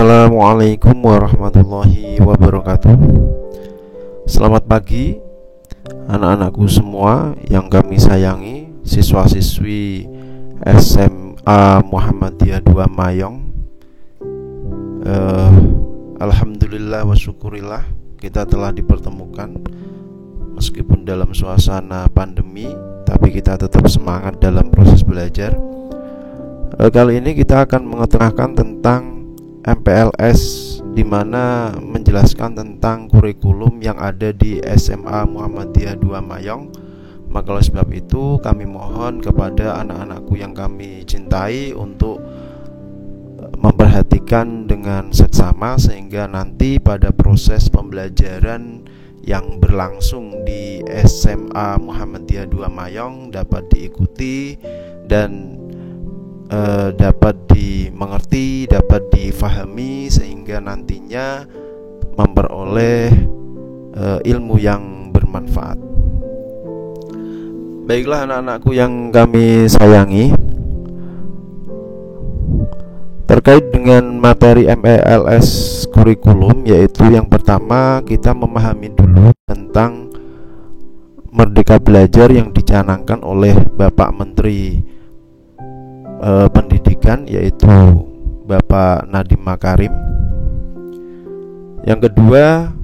Assalamualaikum warahmatullahi wabarakatuh. Selamat pagi anak-anakku semua yang kami sayangi, siswa-siswi SMA Muhammadiyah 2 Mayong. Alhamdulillah wa syukurillah kita telah dipertemukan meskipun dalam suasana pandemi, tapi kita tetap semangat dalam proses belajar. Kali ini kita akan mengetengahkan tentang MPLS, di mana menjelaskan tentang kurikulum yang ada di SMA Muhammadiyah 2 Mayong. Maka oleh sebab itu kami mohon kepada anak-anakku yang kami cintai untuk memperhatikan dengan seksama, sehingga nanti pada proses pembelajaran yang berlangsung di SMA Muhammadiyah 2 Mayong dapat diikuti dan dapat dimengerti, dapat difahami, sehingga nantinya memperoleh ilmu yang bermanfaat. Baiklah anak-anakku yang kami sayangi, terkait dengan materi MPLS kurikulum, yaitu yang pertama kita memahami dulu tentang Merdeka Belajar yang dicanangkan oleh Bapak Menteri Pendidikan, yaitu Bapak Nadiem Makarim. Yang kedua,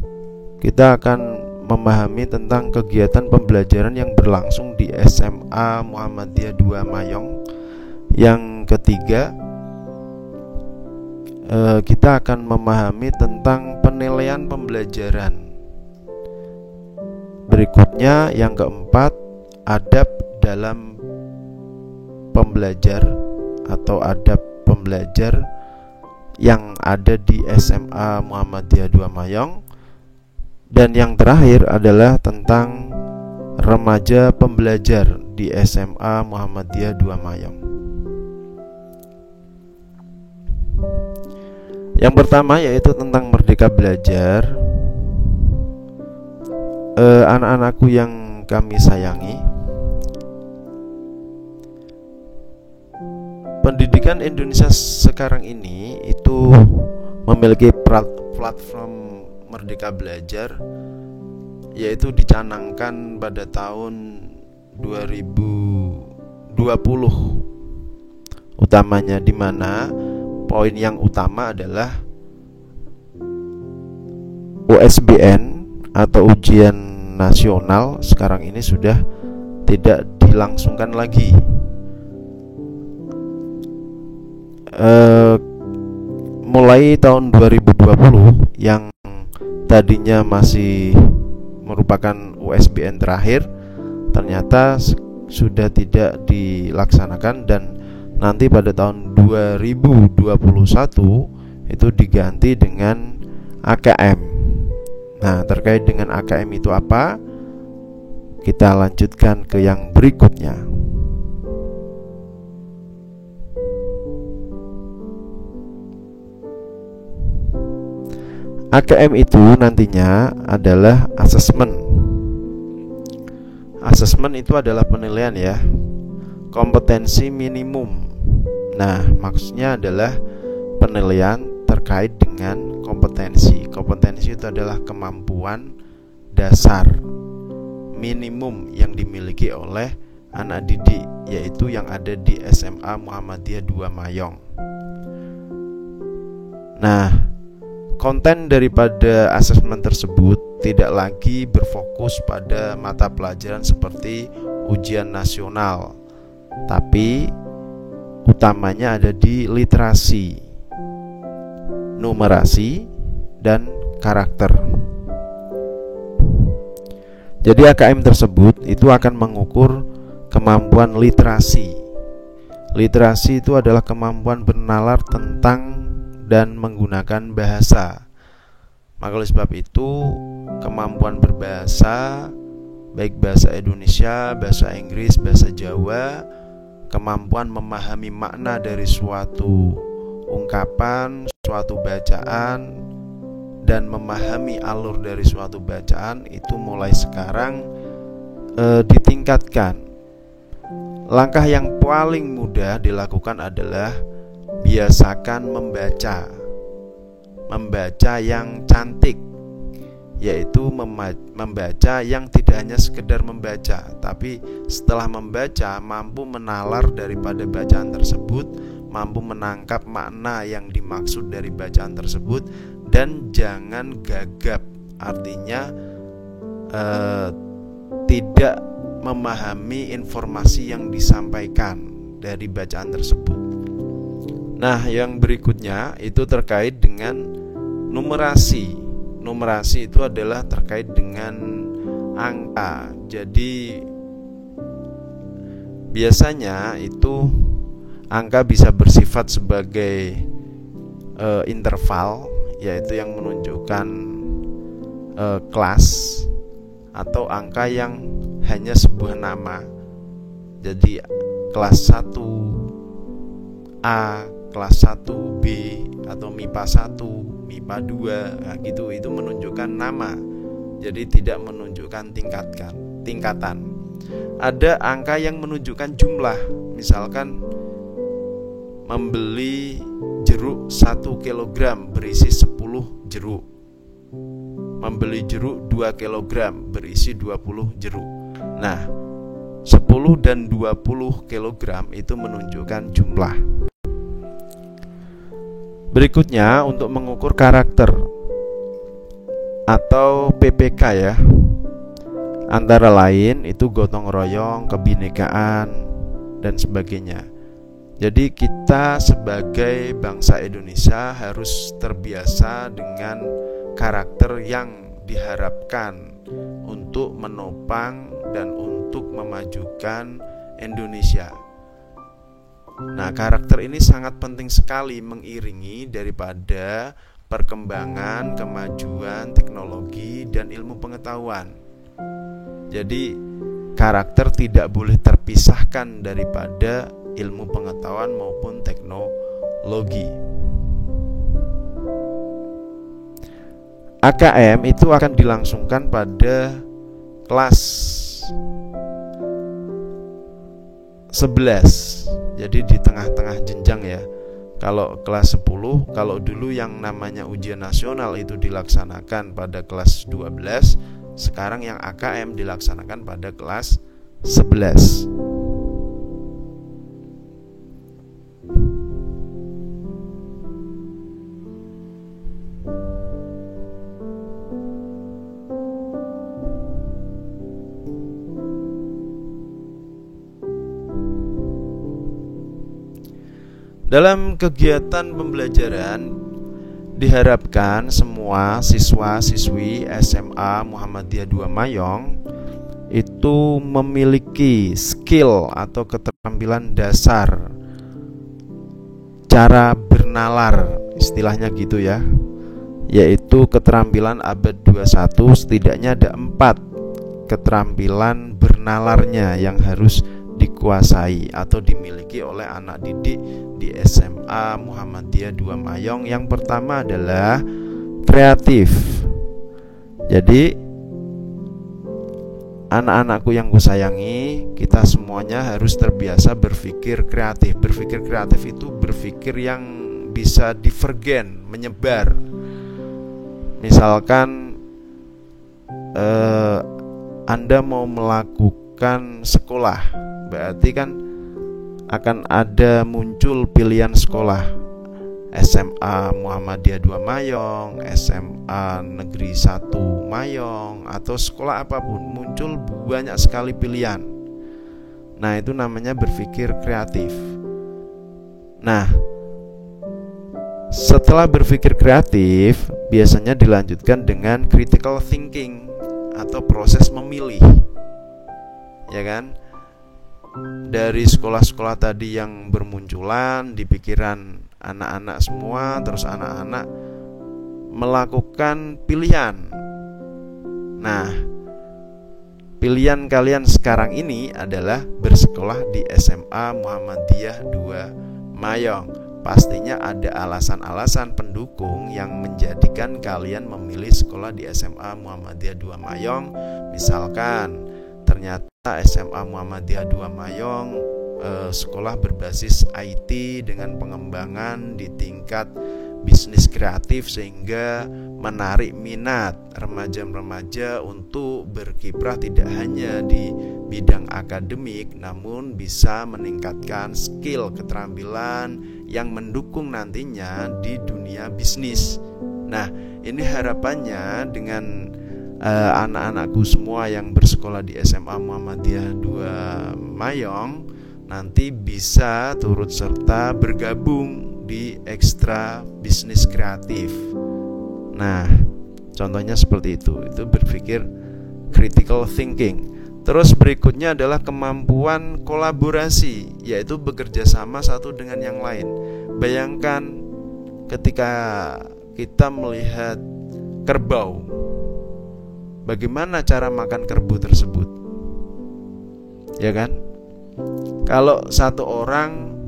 kita akan memahami tentang kegiatan pembelajaran yang berlangsung di SMA Muhammadiyah 2 Mayong. Yang ketiga, kita akan memahami tentang penilaian pembelajaran. Berikutnya, yang keempat, adab dalam pembelajar atau adab pembelajar yang ada di SMA Muhammadiyah 2 Mayong. Dan yang terakhir adalah tentang remaja pembelajar di SMA Muhammadiyah 2 Mayong. Yang pertama yaitu tentang Merdeka Belajar. Anak-anakku yang kami sayangi, pendidikan Indonesia sekarang ini itu memiliki platform Merdeka Belajar, yaitu dicanangkan pada tahun 2020 utamanya, di mana poin yang utama adalah USBN atau ujian nasional sekarang ini sudah tidak dilangsungkan lagi. Mulai tahun 2020 yang tadinya masih merupakan USBN terakhir, ternyata sudah tidak dilaksanakan, dan nanti pada tahun 2021 itu diganti dengan AKM. Nah, terkait dengan AKM itu apa? Kita lanjutkan ke yang berikutnya. AKM itu nantinya adalah asesmen. Asesmen itu adalah penilaian ya, kompetensi minimum. Nah, maksudnya adalah penilaian terkait dengan kompetensi. Kompetensi itu adalah kemampuan dasar minimum yang dimiliki oleh anak didik, yaitu yang ada di SMA Muhammadiyah 2 Mayong. Nah, konten daripada asesmen tersebut tidak lagi berfokus pada mata pelajaran seperti ujian nasional, tapi utamanya ada di literasi, numerasi, dan karakter. Jadi AKM tersebut itu akan mengukur kemampuan literasi. Literasi itu adalah kemampuan bernalar tentang dan menggunakan bahasa. Maka oleh sebab itu, kemampuan berbahasa, baik bahasa Indonesia, bahasa Inggris, bahasa Jawa, kemampuan memahami makna dari suatu ungkapan, suatu bacaan, dan memahami alur dari suatu bacaan itu mulai sekarang ditingkatkan. Langkah yang paling mudah dilakukan adalah biasakan membaca yang cantik, yaitu membaca yang tidak hanya sekedar membaca, tapi setelah membaca mampu menalar daripada bacaan tersebut, mampu menangkap makna yang dimaksud dari bacaan tersebut, dan jangan gagap, artinya tidak memahami informasi yang disampaikan dari bacaan tersebut. Nah, yang berikutnya itu terkait dengan numerasi. Numerasi itu adalah terkait dengan angka. Jadi biasanya itu angka bisa bersifat sebagai interval, yaitu yang menunjukkan kelas, atau angka yang hanya sebuah nama. Jadi kelas 1A, kelas 1B, atau MIPA 1, MIPA 2, nah gitu, itu menunjukkan nama. Jadi tidak menunjukkan tingkatan. Ada angka yang menunjukkan jumlah. Misalkan membeli jeruk 1 kg berisi 10 jeruk. Membeli jeruk 2 kg berisi 20 jeruk. Nah, 10 dan 20 kg itu menunjukkan jumlah. Berikutnya untuk mengukur karakter atau PPK ya. Antara lain itu gotong royong, kebinekaan, dan sebagainya. Jadi kita sebagai bangsa Indonesia harus terbiasa dengan karakter yang diharapkan untuk menopang dan untuk memajukan Indonesia. Nah, karakter ini sangat penting sekali mengiringi daripada perkembangan, kemajuan teknologi dan ilmu pengetahuan. Jadi karakter tidak boleh terpisahkan daripada ilmu pengetahuan maupun teknologi. AKM itu akan dilangsungkan pada kelas 11. Jadi di tengah-tengah jenjang ya. Kalau kelas 10, kalau dulu yang namanya ujian nasional itu dilaksanakan pada kelas 12, sekarang yang AKM dilaksanakan pada kelas 11. Dalam kegiatan pembelajaran diharapkan semua siswa-siswi SMA Muhammadiyah 2 Mayong itu memiliki skill atau keterampilan dasar cara bernalar, istilahnya gitu ya, yaitu keterampilan abad 21. Setidaknya ada 4 keterampilan bernalarnya yang harus dikuasai atau dimiliki oleh anak didik di SMA Muhammadiyah 2 Mayong. Yang pertama adalah kreatif. Jadi anak-anakku yang kusayangi, kita semuanya harus terbiasa berpikir kreatif. Berpikir kreatif itu berpikir yang bisa divergen, menyebar. Misalkan Anda mau melakukan sekolah, berarti kan akan ada muncul pilihan sekolah, SMA Muhammadiyah 2 Mayong, SMA Negeri 1 Mayong, atau sekolah apapun, muncul banyak sekali pilihan. Nah, itu namanya berpikir kreatif. Nah, setelah berpikir kreatif, biasanya dilanjutkan dengan critical thinking atau proses memilih. Ya kan? Dari sekolah-sekolah tadi yang bermunculan di pikiran anak-anak semua, terus anak-anak melakukan pilihan. Nah, pilihan kalian sekarang ini adalah bersekolah di SMA Muhammadiyah 2 Mayong. Pastinya ada alasan-alasan pendukung yang menjadikan kalian memilih sekolah di SMA Muhammadiyah 2 Mayong. Misalkan ternyata SMA Muhammadiyah 2 Mayong sekolah berbasis IT dengan pengembangan di tingkat bisnis kreatif sehingga menarik minat remaja-remaja untuk berkiprah tidak hanya di bidang akademik namun bisa meningkatkan skill keterampilan yang mendukung nantinya di dunia bisnis. Nah, ini harapannya dengan anak-anakku semua yang bersekolah di SMA Muhammadiyah 2 Mayong nanti bisa turut serta bergabung di ekstra bisnis kreatif. Nah, contohnya seperti itu berpikir critical thinking. Terus berikutnya adalah kemampuan kolaborasi, yaitu bekerja sama satu dengan yang lain. Bayangkan ketika kita melihat kerbau, bagaimana cara makan kerbau tersebut? Ya kan? Kalau satu orang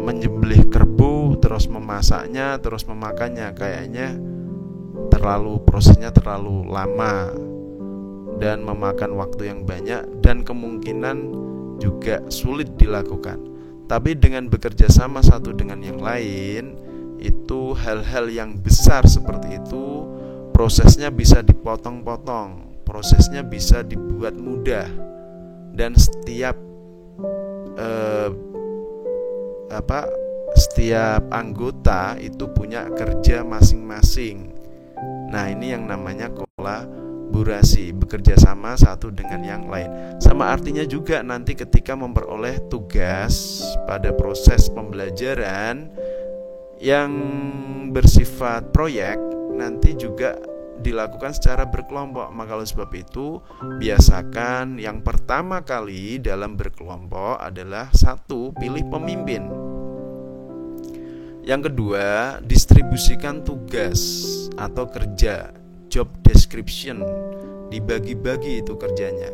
menyembelih kerbau, terus memasaknya, terus memakannya, kayaknya prosesnya terlalu lama dan memakan waktu yang banyak dan kemungkinan juga sulit dilakukan. Tapi dengan bekerja sama satu dengan yang lain, itu hal-hal yang besar seperti itu prosesnya bisa dipotong-potong, prosesnya bisa dibuat mudah, dan setiap anggota itu punya kerja masing-masing. Nah, ini yang namanya kolaborasi, bekerja sama satu dengan yang lain. Sama artinya juga nanti ketika memperoleh tugas pada proses pembelajaran yang bersifat proyek, nanti juga dilakukan secara berkelompok. Maka oleh sebab itu, biasakan yang pertama kali dalam berkelompok adalah satu, pilih pemimpin. Yang kedua, distribusikan tugas atau kerja, job description, dibagi-bagi itu kerjanya.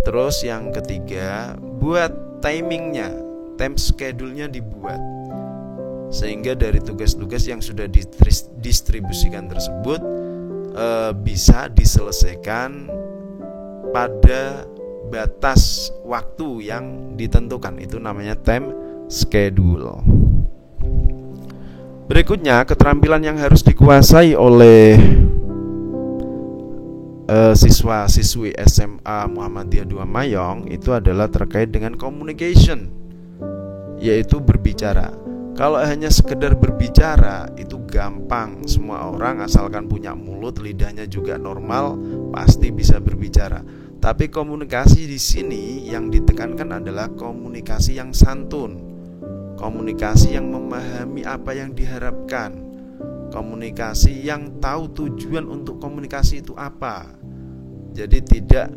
Terus yang ketiga, buat timingnya, time schedule-nya dibuat, sehingga dari tugas-tugas yang sudah didistribusikan tersebut bisa diselesaikan pada batas waktu yang ditentukan. Itu namanya time schedule. Berikutnya, keterampilan yang harus dikuasai oleh siswa-siswi SMA Muhammadiyah 2 Mayong itu adalah terkait dengan communication, yaitu berbicara. Kalau hanya sekedar berbicara itu gampang, semua orang asalkan punya mulut, lidahnya juga normal, pasti bisa berbicara. Tapi komunikasi di sini yang ditekankan adalah komunikasi yang santun, komunikasi yang memahami apa yang diharapkan, komunikasi yang tahu tujuan untuk komunikasi itu apa. Jadi tidak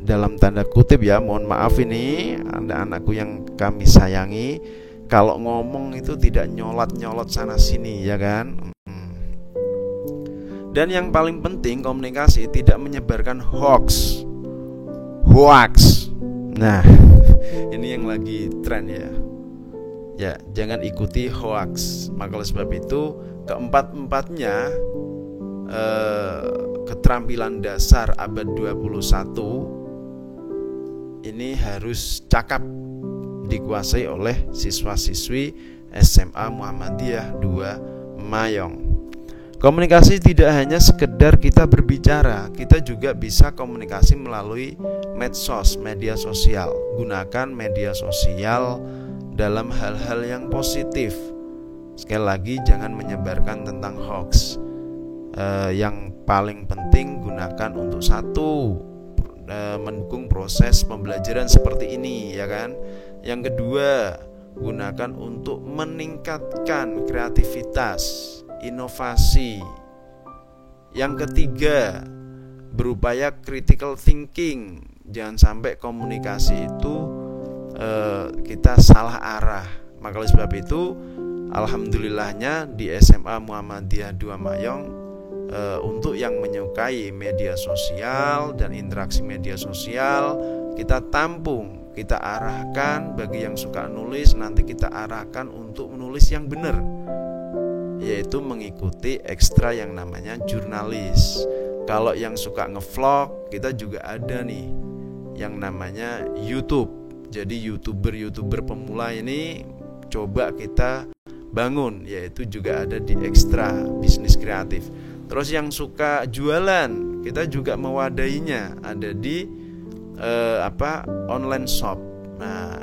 dalam tanda kutip ya, mohon maaf ini anak-anakku yang kami sayangi, kalau ngomong itu tidak nyolot-nyolot sana sini, ya kan? Dan yang paling penting, komunikasi tidak menyebarkan hoax. Nah, ini yang lagi tren ya. Ya, jangan ikuti hoax. Maka oleh sebab itu, keempat-empatnya keterampilan dasar abad 21 ini harus cakap dikuasai oleh siswa-siswi SMA Muhammadiyah 2 Mayong. Komunikasi tidak hanya sekedar kita berbicara, kita juga bisa komunikasi melalui medsos, media sosial. Gunakan media sosial dalam hal-hal yang positif. Sekali lagi, jangan menyebarkan tentang hoax. Yang paling penting, gunakan untuk satu, mendukung proses pembelajaran seperti ini, ya kan? Yang kedua, gunakan untuk meningkatkan kreativitas, inovasi. Yang ketiga, berupaya critical thinking. Jangan sampai komunikasi itu kita salah arah. Maka oleh sebab itu, alhamdulillahnya di SMA Muhammadiyah 2 Mayong Untuk yang menyukai media sosial dan interaksi media sosial, kita tampung, kita arahkan. Bagi yang suka nulis, nanti kita arahkan untuk menulis yang benar, yaitu mengikuti ekstra yang namanya jurnalis. Kalau yang suka ngevlog, kita juga ada nih yang namanya YouTube. Jadi YouTuber pemula ini coba kita bangun, yaitu juga ada di ekstra bisnis kreatif. Terus yang suka jualan, kita juga mewadahinya, ada di online shop. Nah,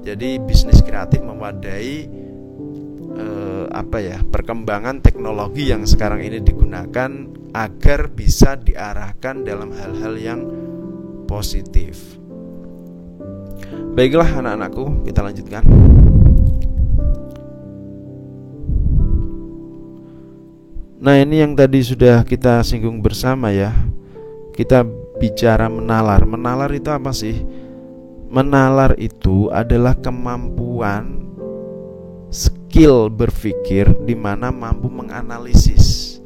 jadi bisnis kreatif mewadahi perkembangan teknologi yang sekarang ini digunakan agar bisa diarahkan dalam hal-hal yang positif. Baiklah anak-anakku, kita lanjutkan. Nah, ini yang tadi sudah kita singgung bersama ya. Kita bicara menalar. Menalar itu apa sih? Menalar itu adalah kemampuan skill berpikir di mana mampu menganalisis.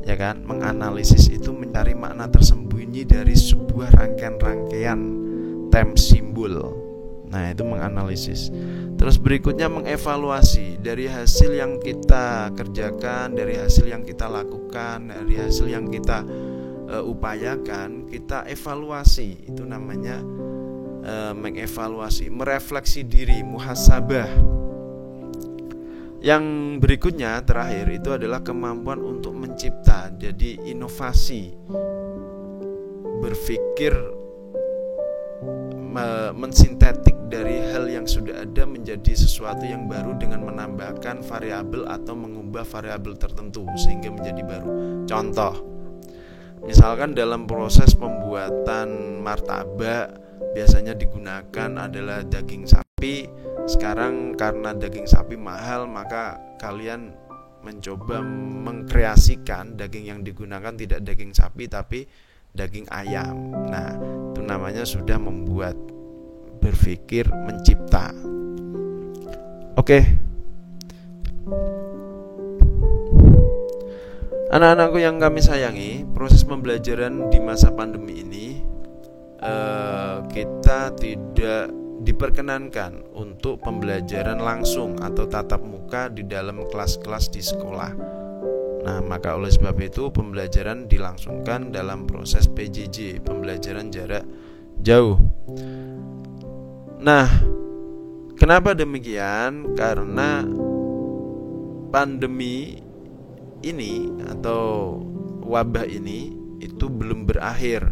Ya kan? Menganalisis itu mencari makna tersembunyi dari sebuah rangkaian term simbol. Nah, itu menganalisis. Terus berikutnya mengevaluasi dari hasil yang kita kerjakan, dari hasil yang kita lakukan, dari hasil yang kita upayakan, kita evaluasi. Itu namanya mengevaluasi, merefleksi diri, muhasabah. Yang berikutnya terakhir itu adalah kemampuan untuk mencipta, jadi inovasi, berpikir mensintetik dari hal yang sudah ada menjadi sesuatu yang baru dengan menambahkan variabel atau mengubah variabel tertentu sehingga menjadi baru. Contoh, misalkan dalam proses pembuatan martabak biasanya digunakan adalah daging sapi. Sekarang karena daging sapi mahal, maka kalian mencoba mengkreasikan daging yang digunakan tidak daging sapi tapi daging ayam. Nah, itu namanya sudah membuat, berpikir, mencipta. Oke. Anak-anakku yang kami sayangi, proses pembelajaran di masa pandemi ini kita tidak diperkenankan untuk pembelajaran langsung atau tatap muka di dalam kelas-kelas di sekolah. Nah, maka oleh sebab itu pembelajaran dilangsungkan dalam proses PJJ, pembelajaran jarak jauh. Nah, kenapa demikian? Karena pandemi ini atau wabah ini itu belum berakhir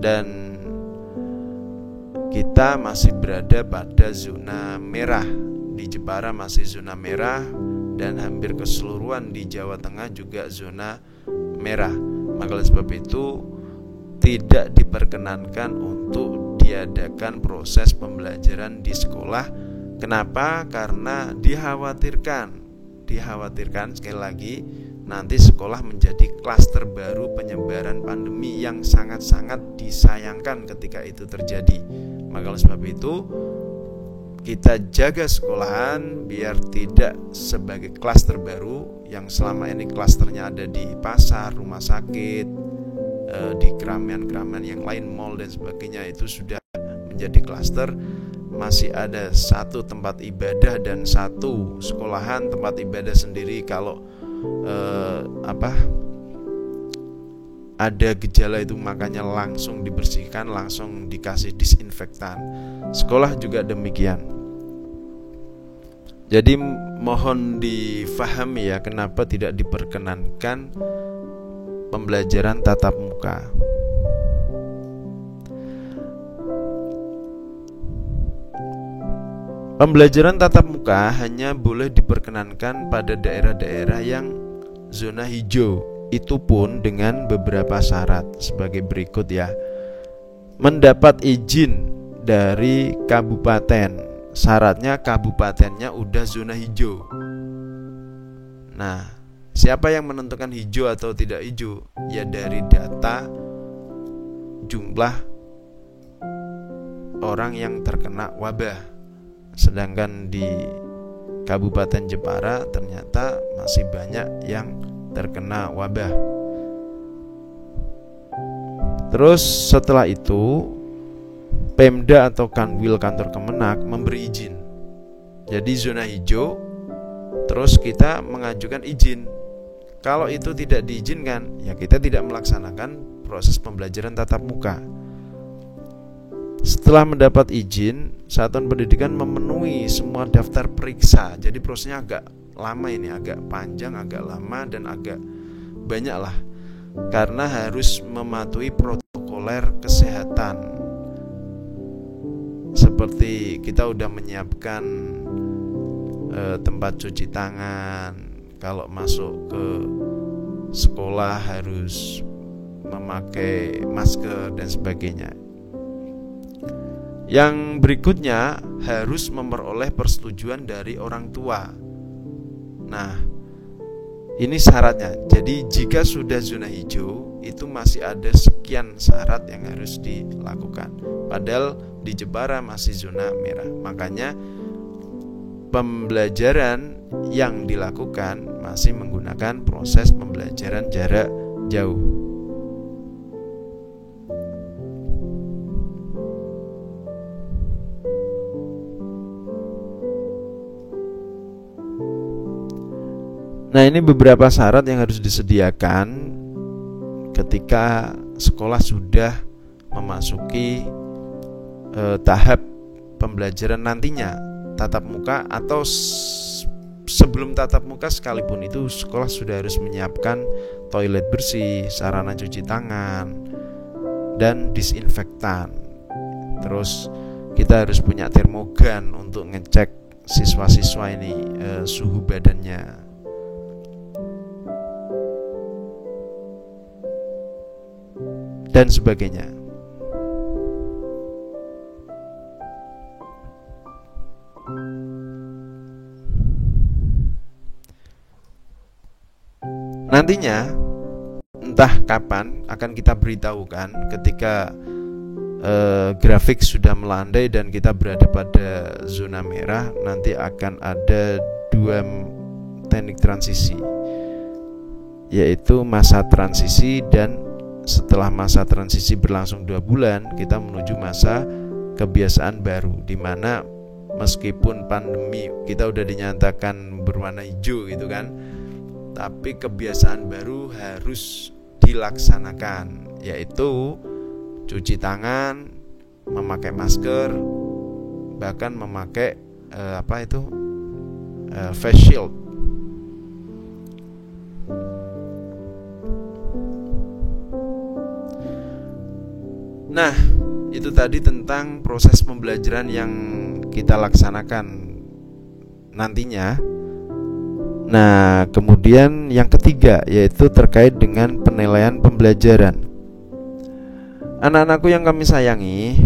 dan kita masih berada pada zona merah. Di Jepara masih zona merah dan hampir keseluruhan di Jawa Tengah juga zona merah. Maka oleh sebab itu tidak diperkenankan untuk diadakan proses pembelajaran di sekolah. Kenapa? Karena dikhawatirkan sekali lagi nanti sekolah menjadi klaster baru penyebaran pandemi yang sangat-sangat disayangkan ketika itu terjadi. Maka oleh sebab itu kita jaga sekolahan biar tidak sebagai klaster baru yang selama ini klasternya ada di pasar, rumah sakit, di keramaian-keramaian yang lain, mall dan sebagainya, itu sudah menjadi klaster. Masih ada satu tempat ibadah dan satu sekolahan tempat ibadah sendiri. Kalau ada gejala itu makanya langsung dibersihkan, langsung dikasih disinfektan. Sekolah juga demikian. Jadi mohon difahami ya, kenapa tidak diperkenankan pembelajaran tatap muka. Pembelajaran tatap muka hanya boleh diperkenankan pada daerah-daerah yang zona hijau. Itu pun dengan beberapa syarat sebagai berikut ya. Mendapat izin dari kabupaten. Syaratnya kabupatennya udah zona hijau. Nah, siapa yang menentukan hijau atau tidak hijau? Ya dari data jumlah orang yang terkena wabah. Sedangkan di Kabupaten Jepara ternyata masih banyak yang terkena wabah. Terus setelah itu Pemda atau Kanwil kantor Kemenak memberi izin. Jadi zona hijau, terus kita mengajukan izin. Kalau itu tidak diizinkan, ya kita tidak melaksanakan proses pembelajaran tatap muka. Setelah mendapat izin, Satuan Pendidikan memenuhi semua daftar periksa. Jadi prosesnya agak lama ini, agak panjang, agak lama dan agak banyak lah. Karena harus mematuhi protokoler kesehatan. Seperti kita udah menyiapkan tempat cuci tangan, kalau masuk ke sekolah harus memakai masker dan sebagainya. Yang berikutnya harus memperoleh persetujuan dari orang tua. Nah, ini syaratnya. Jadi jika sudah zona hijau, itu masih ada sekian syarat yang harus dilakukan. Padahal di Jepara masih zona merah. Makanya pembelajaran yang dilakukan masih menggunakan proses pembelajaran jarak jauh. Nah, ini beberapa syarat yang harus disediakan ketika sekolah sudah memasuki tahap pembelajaran nantinya, tatap muka atau sebelum tatap muka sekalipun, itu sekolah sudah harus menyiapkan toilet bersih, sarana cuci tangan, dan disinfektan. Terus kita harus punya termogan untuk ngecek siswa-siswa ini suhu badannya. Dan sebagainya. Nantinya entah kapan akan kita beritahukan ketika grafik sudah melandai dan kita berada pada zona merah. Nanti akan ada 2 teknik transisi, yaitu masa transisi, dan setelah masa transisi berlangsung 2 bulan kita menuju masa kebiasaan baru, di mana meskipun pandemi kita udah dinyatakan berwarna hijau gitu kan, tapi kebiasaan baru harus dilaksanakan, yaitu cuci tangan, memakai masker, bahkan memakai face shield. Nah, itu tadi tentang proses pembelajaran yang kita laksanakan nantinya. Nah, kemudian yang ketiga yaitu terkait dengan penilaian pembelajaran. Anak-anakku yang kami sayangi,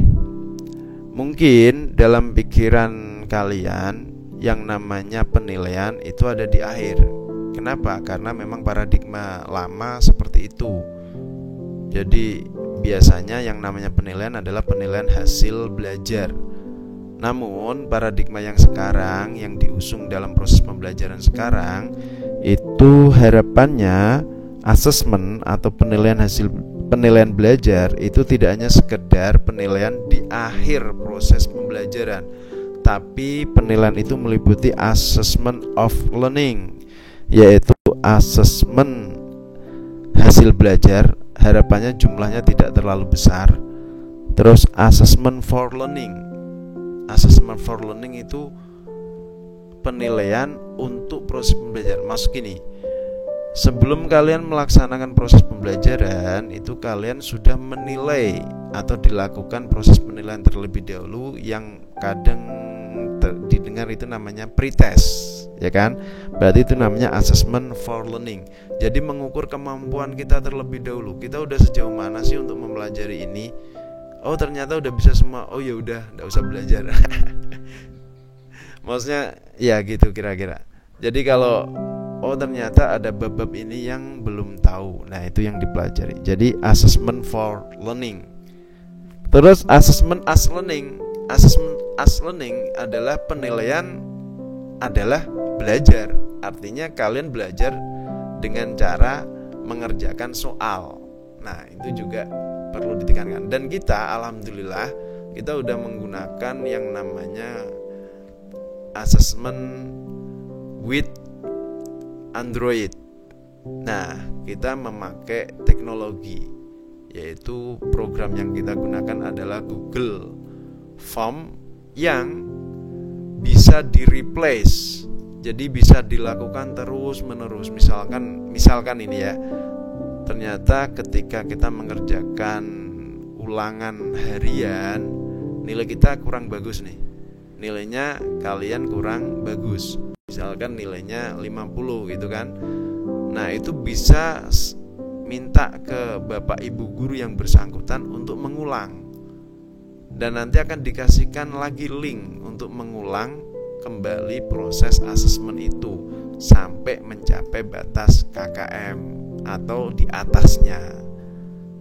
mungkin dalam pikiran kalian yang namanya penilaian itu ada di akhir. Kenapa? Karena memang paradigma lama seperti itu. Jadi biasanya yang namanya penilaian adalah penilaian hasil belajar. Namun paradigma yang sekarang yang diusung dalam proses pembelajaran sekarang itu harapannya asesmen atau penilaian belajar itu tidak hanya sekedar penilaian di akhir proses pembelajaran, tapi penilaian itu meliputi assessment of learning, yaitu asesmen hasil belajar. Harapannya jumlahnya tidak terlalu besar. Terus assessment for learning. Assessment for learning itu penilaian untuk proses pembelajaran. Maksud gini, sebelum kalian melaksanakan proses pembelajaran itu kalian sudah menilai atau dilakukan proses penilaian terlebih dahulu, yang kadang didengar itu namanya pretest, ya kan? Berarti itu namanya assessment for learning. Jadi mengukur kemampuan kita terlebih dahulu. Kita udah sejauh mana sih untuk mempelajari ini? Oh, ternyata udah bisa semua. Oh ya udah, enggak usah belajar. Maksudnya ya gitu kira-kira. Jadi kalau ternyata ada bab-bab ini yang belum tahu, nah itu yang dipelajari. Jadi assessment for learning. Terus assessment as learning. Assessment as learning adalah penilaian adalah belajar. Artinya kalian belajar dengan cara mengerjakan soal. Nah, itu juga perlu ditekankan. Dan kita alhamdulillah kita udah menggunakan yang namanya assessment with Android. Nah, kita memakai teknologi, yaitu program yang kita gunakan adalah Google Form yang bisa di-replace. Jadi bisa dilakukan terus menerus. Misalkan ini ya, ternyata ketika kita mengerjakan ulangan harian, nilai kita kurang bagus nih. Nilainya kalian kurang bagus. Misalkan nilainya 50 gitu kan. Nah, itu bisa minta ke Bapak Ibu guru yang bersangkutan untuk mengulang. Dan nanti akan dikasihkan lagi link untuk mengulang kembali proses asesmen itu sampai mencapai batas KKM atau di atasnya.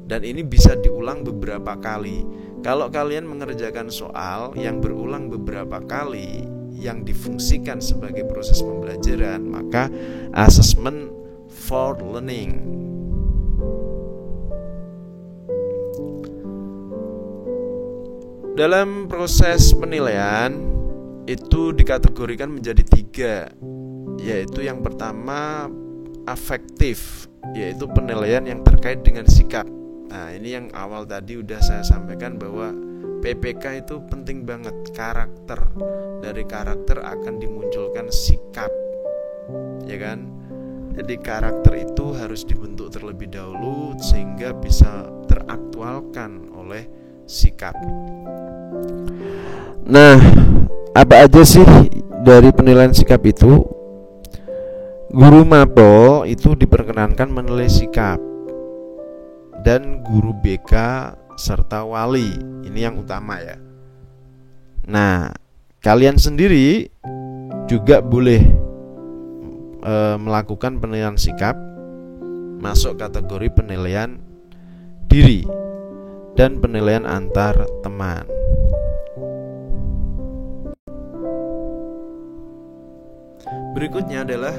Dan ini bisa diulang beberapa kali. Kalau kalian mengerjakan soal yang berulang beberapa kali yang difungsikan sebagai proses pembelajaran, maka assessment for learning. Dalam proses penilaian itu dikategorikan menjadi 3, yaitu yang pertama afektif, yaitu penilaian yang terkait dengan sikap. Nah, ini yang awal tadi udah saya sampaikan bahwa PPK itu penting banget, karakter. Dari karakter akan dimunculkan sikap, ya kan? Jadi karakter itu harus dibentuk terlebih dahulu sehingga bisa teraktualkan oleh sikap. Nah, apa aja sih dari penilaian sikap itu? Guru mapel itu diperkenankan menilai sikap, dan guru BK serta wali, ini yang utama ya. Nah, kalian sendiri juga boleh melakukan penilaian sikap, masuk kategori penilaian diri dan penilaian antar teman. Berikutnya adalah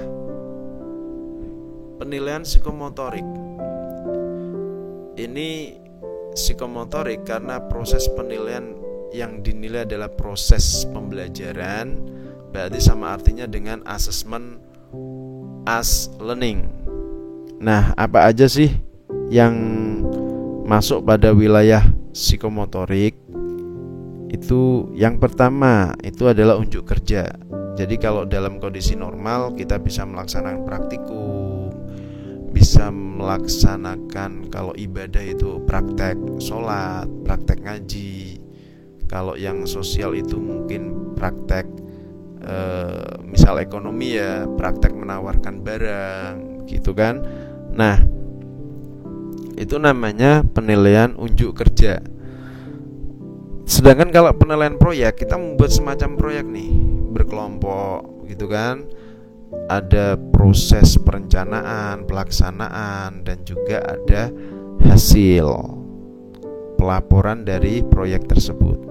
penilaian psikomotorik. Ini psikomotorik karena proses penilaian yang dinilai adalah proses pembelajaran, berarti sama artinya dengan assessment as learning. Nah, apa aja sih yang masuk pada wilayah psikomotorik? Itu yang pertama itu adalah unjuk kerja. Jadi kalau dalam kondisi normal kita bisa melaksanakan praktikum, bisa melaksanakan kalau ibadah itu praktek sholat, praktek ngaji. Kalau yang sosial itu mungkin praktek misal ekonomi ya, praktek menawarkan barang gitu kan. Nah, itu namanya penilaian unjuk kerja. Sedangkan kalau penilaian proyek, kita membuat semacam proyek nih, berkelompok gitu kan. Ada proses perencanaan, pelaksanaan, dan juga ada hasil pelaporan dari proyek tersebut.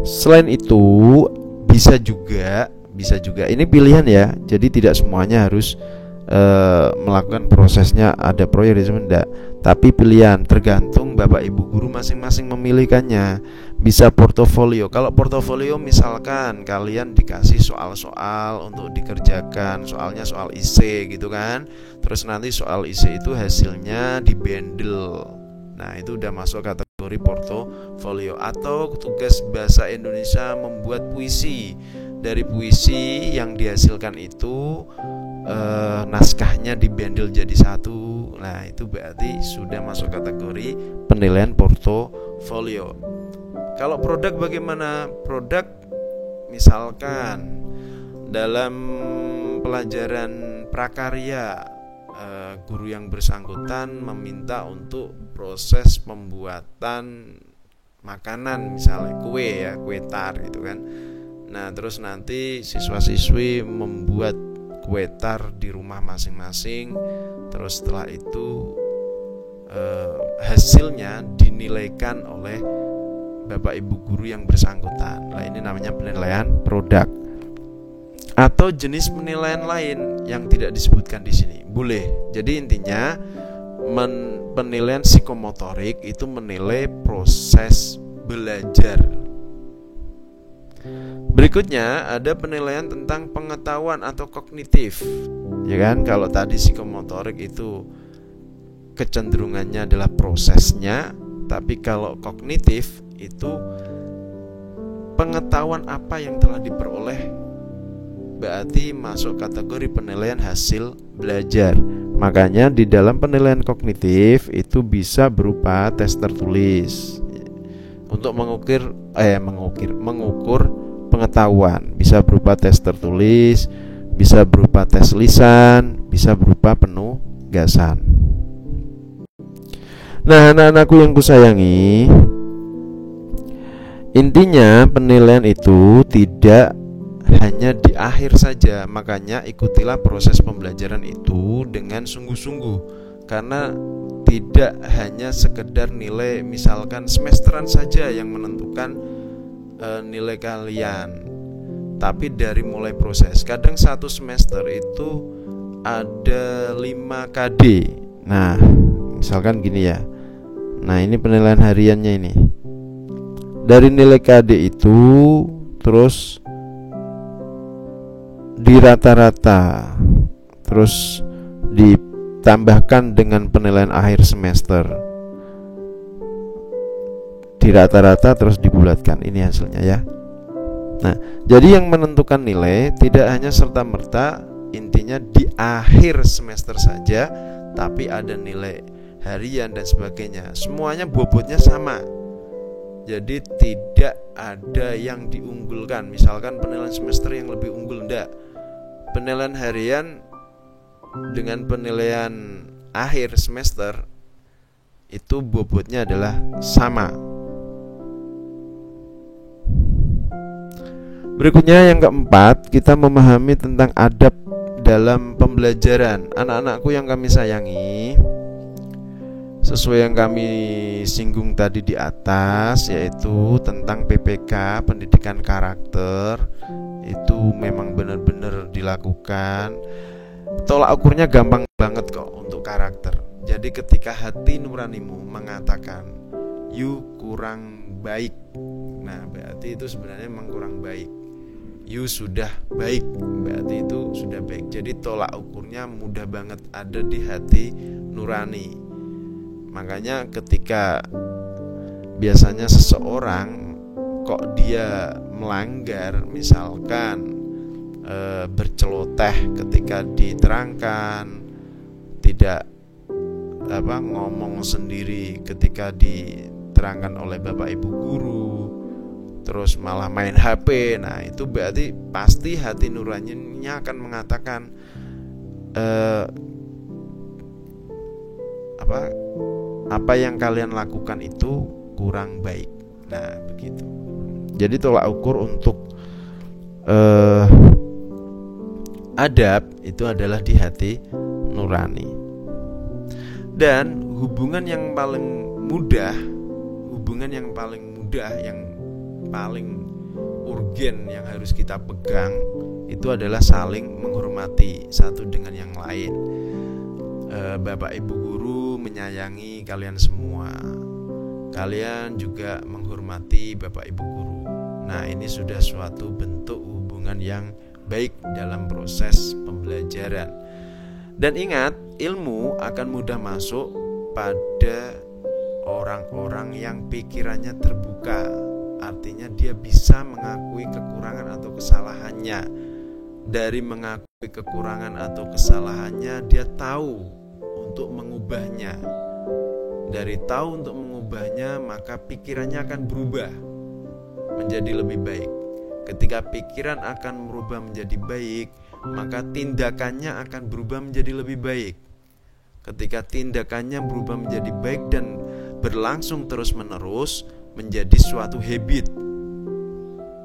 Selain itu bisa juga ini pilihan ya. Jadi tidak semuanya harus melakukan prosesnya ada proyek enggak, tapi pilihan, tergantung Bapak Ibu guru masing-masing memilihkannya. Bisa portofolio. Kalau portofolio misalkan kalian dikasih soal-soal untuk dikerjakan, soalnya soal IC gitu kan. Terus nanti soal IC itu hasilnya dibandel. Nah, itu udah masuk kategori portofolio. Atau tugas bahasa Indonesia membuat puisi. Dari puisi yang dihasilkan itu naskahnya dibandel jadi satu. Nah, itu berarti sudah masuk kategori penilaian portofolio. Kalau produk bagaimana? Produk misalkan dalam pelajaran prakarya, guru yang bersangkutan meminta untuk proses pembuatan makanan, misalnya kue tar gitu kan. Nah, terus nanti siswa-siswi membuat kue tar di rumah masing-masing. Terus setelah itu hasilnya dinilaikan oleh Bapak Ibu guru yang bersangkutan. Nah, ini namanya penilaian produk. atau jenis penilaian lain yang tidak disebutkan di sini. Boleh. Jadi intinya penilaian psikomotorik itu menilai proses belajar. Berikutnya ada penilaian tentang pengetahuan atau kognitif. Ya kan, kalau tadi psikomotorik itu kecenderungannya adalah prosesnya, tapi kalau kognitif itu pengetahuan apa yang telah diperoleh, berarti masuk kategori penilaian hasil belajar. Makanya di dalam penilaian kognitif itu bisa berupa tes tertulis untuk mengukur pengetahuan. Bisa berupa tes tertulis, bisa berupa tes lisan, bisa berupa penugasan. Nah, anak-anakku yang kusayangi, intinya penilaian itu tidak hanya di akhir saja. Makanya ikutilah proses pembelajaran itu dengan sungguh-sungguh, karena tidak hanya sekedar nilai misalkan semesteran saja yang menentukan nilai kalian, tapi dari mulai proses. Kadang satu semester itu ada 5 KD. Nah, misalkan gini ya. Nah, ini penilaian hariannya ini. Dari nilai KD itu terus di rata-rata, terus ditambahkan dengan penilaian akhir semester, di rata-rata terus dibulatkan. Ini hasilnya ya. Nah, jadi yang menentukan nilai tidak hanya serta-merta intinya di akhir semester saja, tapi ada nilai harian dan sebagainya. Semuanya bobotnya sama. Jadi tidak ada yang diunggulkan. Misalkan penilaian semester yang lebih unggul, enggak. Penilaian harian dengan penilaian akhir semester itu bobotnya adalah sama. Berikutnya yang keempat, kita memahami tentang adab dalam pembelajaran. Anak-anakku yang kami sayangi, sesuai yang kami singgung tadi di atas, yaitu tentang PPK, pendidikan karakter, itu memang benar-benar dilakukan. Tolak ukurnya gampang banget kok untuk karakter. Jadi ketika hati nuranimu mengatakan you kurang baik, nah berarti itu sebenarnya memang kurang baik. You sudah baik, berarti itu sudah baik. Jadi tolak ukurnya mudah banget ada di hati nurani. Makanya ketika biasanya seseorang kok dia melanggar, misalkan berceloteh ketika diterangkan, tidak ngomong sendiri ketika diterangkan oleh bapak ibu guru, terus malah main HP, nah itu berarti pasti hati nuraninya akan mengatakan apa yang kalian lakukan itu kurang baik. Nah begitu. Jadi tolak ukur untuk adab itu adalah di hati nurani. Dan hubungan yang paling mudah, yang paling urgen yang harus kita pegang itu adalah saling menghormati satu dengan yang lain. Bapak ibu guru menyayangi kalian semua, kalian juga menghormati bapak ibu guru. Nah ini sudah suatu bentuk hubungan yang baik dalam proses pembelajaran. Dan ingat, ilmu akan mudah masuk pada orang-orang yang pikirannya terbuka. Artinya dia bisa mengakui kekurangan atau kesalahannya. Dari mengakui kekurangan atau kesalahannya, dia tahu untuk mengubahnya. Dari tahu untuk mengubahnya, maka pikirannya akan berubah menjadi lebih baik. Ketika pikiran akan berubah menjadi baik, maka tindakannya akan berubah menjadi lebih baik. Ketika tindakannya berubah menjadi baik dan berlangsung terus-menerus menjadi suatu habit.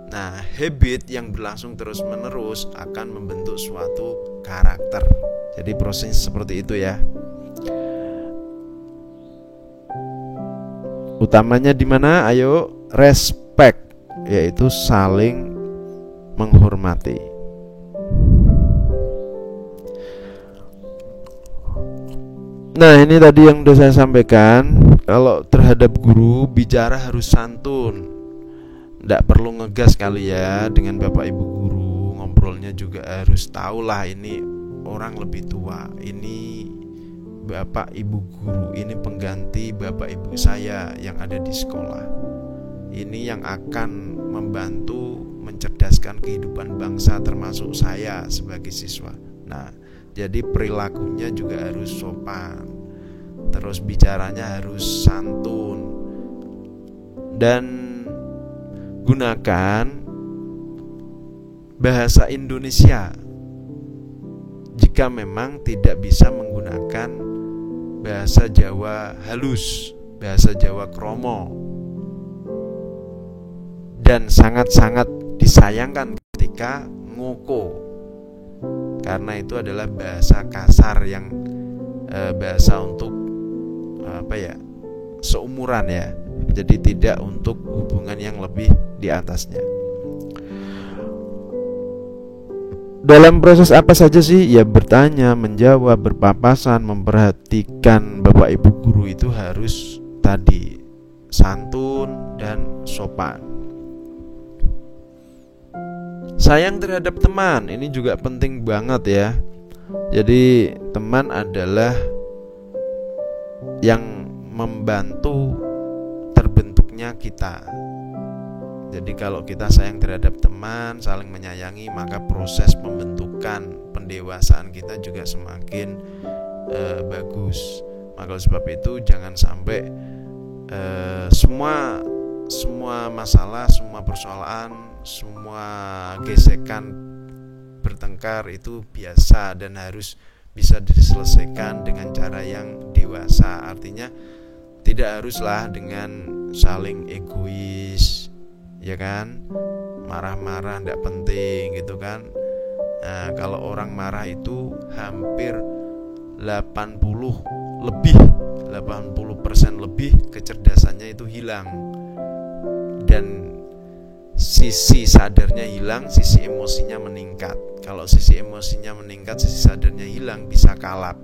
Nah, habit yang berlangsung terus-menerus akan membentuk suatu karakter. Jadi proses seperti itu ya. Utamanya di mana? Ayo, respect, yaitu saling menghormati. Nah, ini tadi yang udah saya sampaikan. Kalau terhadap guru, bicara harus santun. Nggak perlu ngegas kali ya dengan bapak ibu guru. Ngobrolnya juga harus tahulah ini orang lebih tua. Ini bapak ibu guru, ini pengganti bapak ibu saya yang ada di sekolah. Ini yang akan membantu mencerdaskan kehidupan bangsa, termasuk saya sebagai siswa. Nah, jadi perilakunya juga harus sopan, terus bicaranya harus santun, dan gunakan bahasa Indonesia. Jika memang tidak bisa menggunakan bahasa Jawa halus, bahasa Jawa kromo. Dan sangat-sangat disayangkan ketika ngoko, karena itu adalah bahasa kasar yang bahasa untuk seumuran ya. Jadi tidak untuk hubungan yang lebih di atasnya. Dalam proses apa saja sih? Ya bertanya, menjawab, berpapasan, memperhatikan bapak ibu guru itu harus tadi santun dan sopan. Sayang terhadap teman, ini juga penting banget ya. Jadi teman adalah yang membantu terbentuknya kita. Jadi kalau kita sayang terhadap teman, saling menyayangi, maka proses pembentukan pendewasaan kita juga semakin bagus. Maka sebab itu jangan sampai semua masalah, semua persoalan, semua gesekan, bertengkar itu biasa dan harus bisa diselesaikan dengan cara yang dewasa. Artinya tidak haruslah dengan saling egois, ya kan, marah-marah tidak penting gitu kan. Nah, kalau orang marah itu hampir 80% lebih kecerdasannya itu hilang, dan sisi sadarnya hilang, sisi emosinya meningkat. Kalau sisi emosinya meningkat, sisi sadarnya hilang, bisa kalap.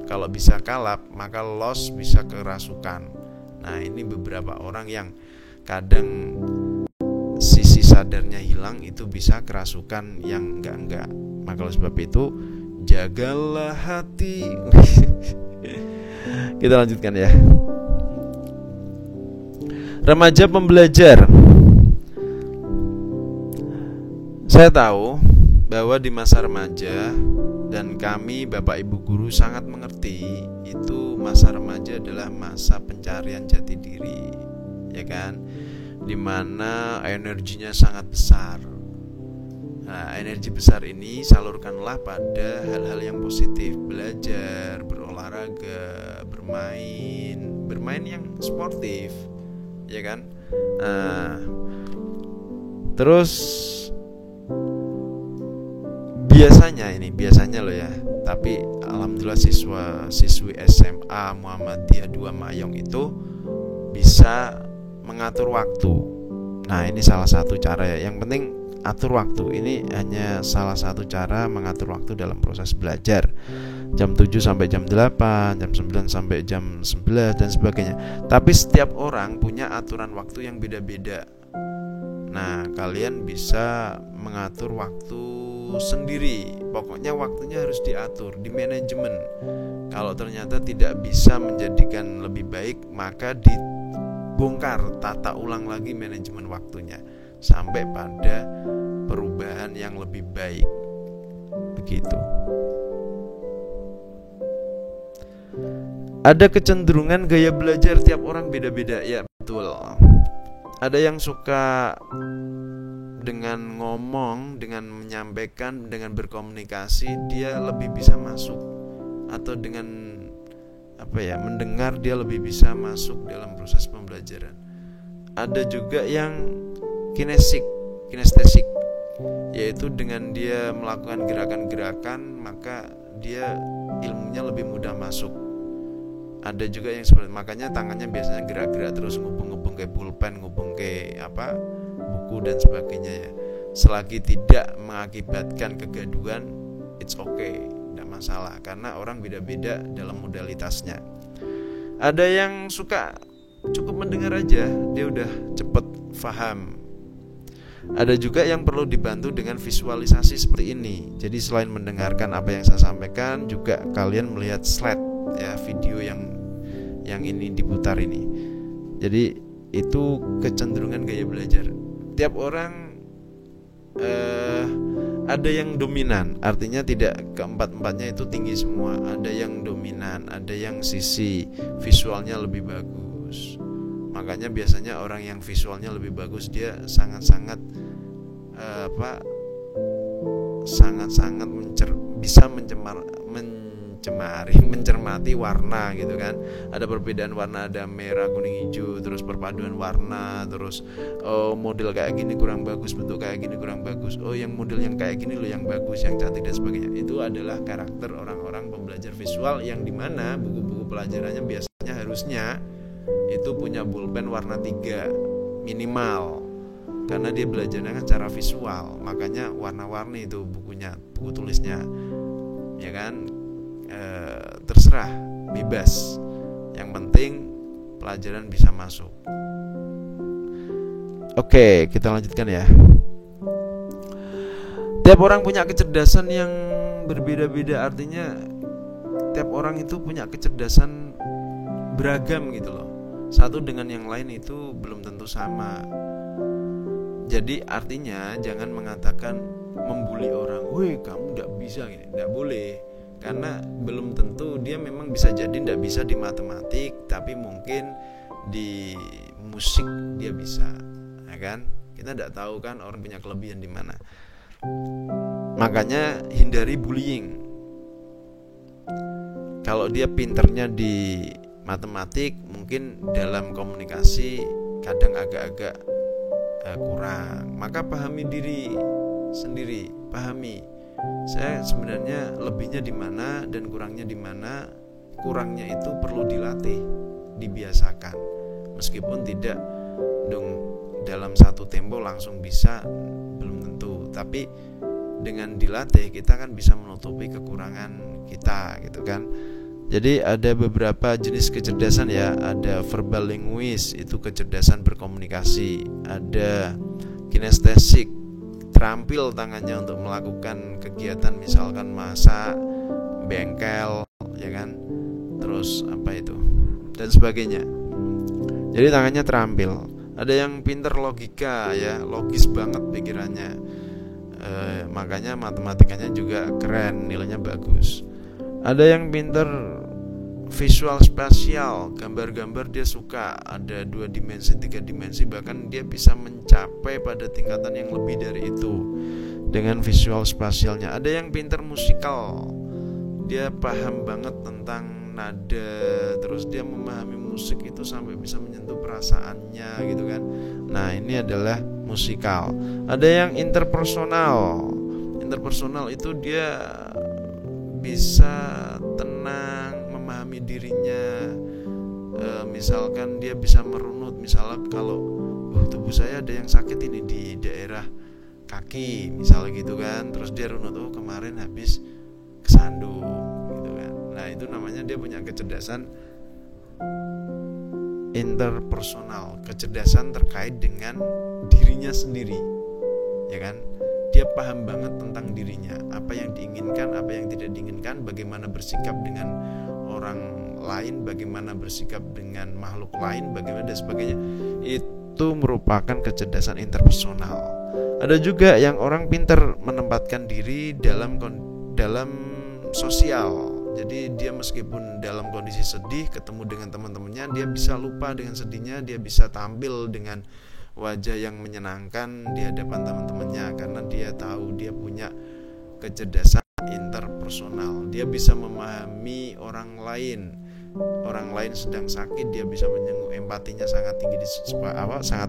Kalau bisa kalap, maka loss, bisa kerasukan. Nah, ini beberapa orang yang kadang sisi sadarnya hilang itu bisa kerasukan yang enggak. Maka sebab itu jagalah hati. Kita lanjutkan ya. Remaja pembelajar. Saya tahu bahwa di masa remaja, dan kami Bapak Ibu guru sangat mengerti, itu masa remaja adalah masa pencarian jati diri, ya kan? Dimana energinya sangat besar. Nah, energi besar ini salurkanlah pada hal-hal yang positif, belajar, berolahraga, bermain yang sportif, ya kan? Nah, terus biasanya loh ya, tapi alhamdulillah siswi SMA Muhammadiyah 2 Mayong itu bisa mengatur waktu. Nah, ini salah satu cara ya. Yang penting atur waktu. Ini hanya salah satu cara mengatur waktu dalam proses belajar. Jam 7 sampai jam 8, jam 9 sampai jam 11 dan sebagainya. Tapi setiap orang punya aturan waktu yang beda-beda. Nah, kalian bisa mengatur waktu sendiri. Pokoknya waktunya harus diatur, di manajemen. Kalau ternyata tidak bisa menjadikan lebih baik, maka dibongkar, tata ulang lagi manajemen waktunya sampai pada perubahan yang lebih baik. Begitu. Ada kecenderungan gaya belajar tiap orang beda-beda. Ya, betul. Ada yang suka dengan ngomong, dengan menyampaikan, dengan berkomunikasi dia lebih bisa masuk, atau dengan mendengar dia lebih bisa masuk dalam proses pembelajaran. Ada juga yang kinestetik, yaitu dengan dia melakukan gerakan-gerakan maka dia ilmunya lebih mudah masuk. Ada juga yang seperti, makanya tangannya biasanya gerak-gerak terus, ngubung-ngubung kayak pulpen, ngubung kayak buku dan sebagainya ya. Selagi tidak mengakibatkan kegaduhan, it's okay, tidak masalah, karena orang beda-beda dalam modalitasnya. Ada yang suka cukup mendengar aja, dia udah cepet paham. Ada juga yang perlu dibantu dengan visualisasi seperti ini. Jadi selain mendengarkan apa yang saya sampaikan, juga kalian melihat slide ya, video yang ini diputar ini. Jadi itu kecenderungan gaya belajar. Tiap orang ada yang dominan, artinya tidak keempat-empatnya itu tinggi semua. Ada yang dominan, ada yang sisi visualnya lebih bagus. Makanya biasanya orang yang visualnya lebih bagus dia sangat-sangat bisa mencermati warna gitu kan. Ada perbedaan warna, ada merah, kuning, hijau, terus perpaduan warna, terus model kayak gini kurang bagus, bentuk kayak gini kurang bagus, yang model yang kayak gini loh yang bagus, yang cantik dan sebagainya. Itu adalah karakter orang-orang pembelajar visual, yang dimana buku-buku pelajarannya biasanya harusnya itu punya pulpen warna 3 minimal, karena dia belajarnya secara visual. Makanya warna-warni itu buku tulisnya, ya kan. Terserah, bebas, yang penting pelajaran bisa masuk. Oke, kita lanjutkan ya. Tiap orang punya kecerdasan yang berbeda-beda, artinya tiap orang itu punya kecerdasan beragam gitu loh. Satu dengan yang lain itu belum tentu sama. Jadi artinya jangan mengatakan membuli orang, "Woi, kamu gak bisa gini." Gak boleh. Karena belum tentu, dia memang bisa jadi tidak bisa di matematik, tapi mungkin di musik dia bisa, ya kan? Kita tidak tahu kan orang punya kelebihan di mana. Makanya hindari bullying. Kalau dia pinternya di matematik, mungkin dalam komunikasi kadang agak-agak kurang, maka pahami diri sendiri, pahami. Saya sebenarnya lebihnya di mana dan kurangnya di mana. Kurangnya itu perlu dilatih, dibiasakan. Meskipun tidak dalam satu tempo langsung bisa, belum tentu. Tapi dengan dilatih kita kan bisa menutupi kekurangan kita, gitu kan. Jadi ada beberapa jenis kecerdasan ya. Ada verbal linguis, itu kecerdasan berkomunikasi. Ada kinestesik, terampil tangannya untuk melakukan kegiatan, misalkan masak, bengkel, ya kan, terus dan sebagainya. Jadi tangannya terampil. Ada yang pinter logika ya, logis banget pikirannya, makanya matematikanya juga keren, nilainya bagus. Ada yang pinter visual spasial, gambar-gambar dia suka, ada 2 dimensi, 3 dimensi, bahkan dia bisa mencapai pada tingkatan yang lebih dari itu dengan visual spasialnya. Ada yang pintar musikal, dia paham banget tentang nada, terus dia memahami musik itu sampai bisa menyentuh perasaannya gitu kan. Nah, ini adalah musikal. Ada yang interpersonal itu dia bisa tenang, memahami dirinya. Misalkan dia bisa merunut, misalnya kalau tubuh saya ada yang sakit ini di daerah kaki, misalnya gitu kan, terus dia runut, kemarin habis kesandung gitu kan. Nah, itu namanya dia punya kecerdasan interpersonal, kecerdasan terkait dengan dirinya sendiri, ya kan. Dia paham banget tentang dirinya, apa yang diinginkan, apa yang tidak diinginkan, bagaimana bersikap dengan orang lain, bagaimana bersikap dengan makhluk lain, bagaimana dan sebagainya. Itu merupakan kecerdasan interpersonal. Ada juga yang orang pintar menempatkan diri dalam sosial. Jadi dia meskipun dalam kondisi sedih, ketemu dengan teman-temannya, dia bisa lupa dengan sedihnya, dia bisa tampil dengan wajah yang menyenangkan di hadapan teman-temannya, karena dia tahu dia punya kecerdasan interpersonal. Dia bisa memahami orang lain sedang sakit, dia bisa menjenguk, empatinya sangat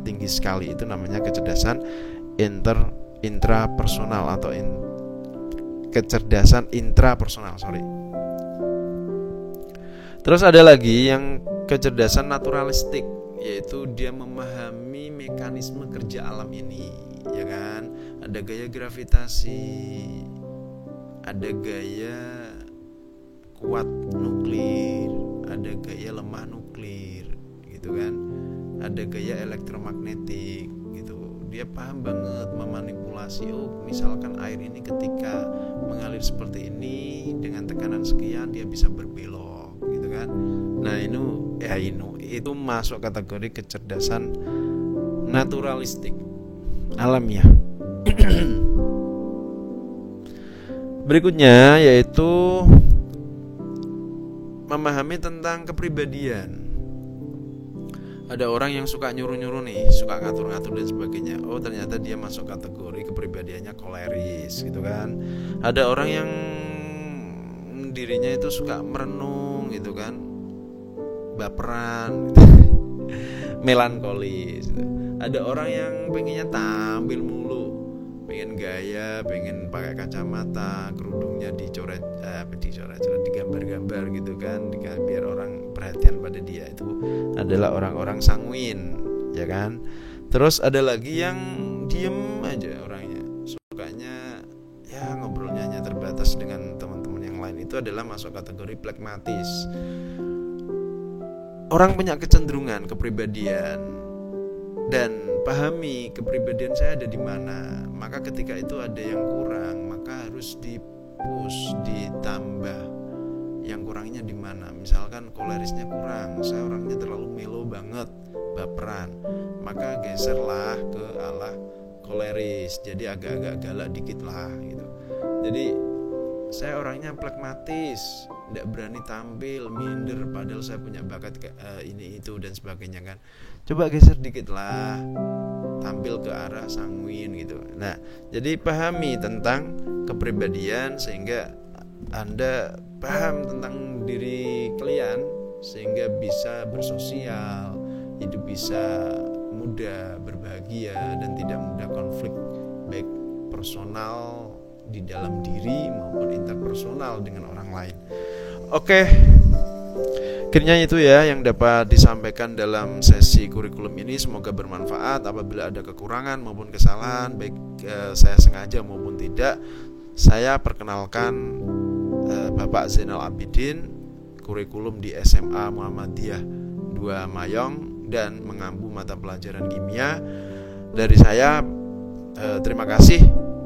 tinggi sekali. Itu namanya kecerdasan intrapersonal atau kecerdasan intrapersonal. Terus ada lagi yang kecerdasan naturalistik, yaitu dia memahami mekanisme kerja alam ini, ya kan. Ada gaya gravitasi, ada gaya kuat nuklir, ada gaya lemah nuklir gitu kan, ada gaya elektromagnetik gitu. Dia paham banget memanipulasi, misalkan air ini ketika mengalir seperti ini dengan tekanan sekian dia bisa berbelok gitu kan. Nah itu masuk kategori kecerdasan naturalistik, alamiah. Berikutnya yaitu memahami tentang kepribadian. Ada orang yang suka nyuruh-nyuruh nih, suka ngatur-ngatur dan sebagainya. Ternyata dia masuk kategori kepribadiannya koleris gitu kan. Ada orang yang dirinya itu suka merenung gitu kan, baperan gitu. Melankolis gitu. Ada orang yang pengennya tampil mulu, pengen gaya, pengen pakai kacamata, kerudungnya dicoret, digambar-gambar gitu kan, biar orang perhatian pada dia. Itu adalah orang-orang sanguin, ya kan. Terus ada lagi yang diem aja orangnya, sukanya ya ngobrolnya hanya terbatas dengan teman-teman yang lain. Itu adalah masuk kategori pragmatis. Orang punya kecenderungan kepribadian dan pahami kepribadian saya ada di mana. Maka ketika itu ada yang kurang, maka harus di-push, ditambah. Yang kurangnya di mana? Misalkan kolerisnya kurang, saya orangnya terlalu melo banget, baperan, maka geserlah ke arah koleris, jadi agak-agak galak dikit lah gitu. Jadi saya orangnya pragmatis, tidak berani tampil, minder, padahal saya punya bakat ini itu dan sebagainya kan. Coba geser dikit lah, tampil ke arah sanguin gitu. Nah, jadi pahami tentang kepribadian sehingga Anda paham tentang diri kalian, sehingga bisa bersosial, hidup bisa mudah, berbahagia, dan tidak mudah konflik baik personal di dalam diri maupun interpersonal dengan orang lain. Oke, akhirnya itu ya yang dapat disampaikan dalam sesi kurikulum ini. Semoga bermanfaat. Apabila ada kekurangan maupun kesalahan, baik saya sengaja maupun tidak, saya perkenalkan Bapak Zainal Abidin, kurikulum di SMA Muhammadiyah 2 Mayong dan mengampu mata pelajaran kimia. Dari saya terima kasih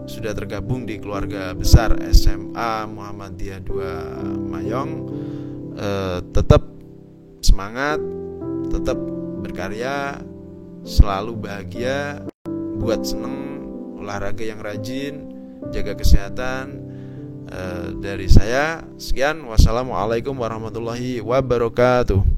sudah tergabung di keluarga besar SMA Muhammadiyah 2 Mayong. Tetap semangat, tetap berkarya, selalu bahagia, buat seneng, olahraga yang rajin, jaga kesehatan. Dari saya sekian, wassalamualaikum warahmatullahi wabarakatuh.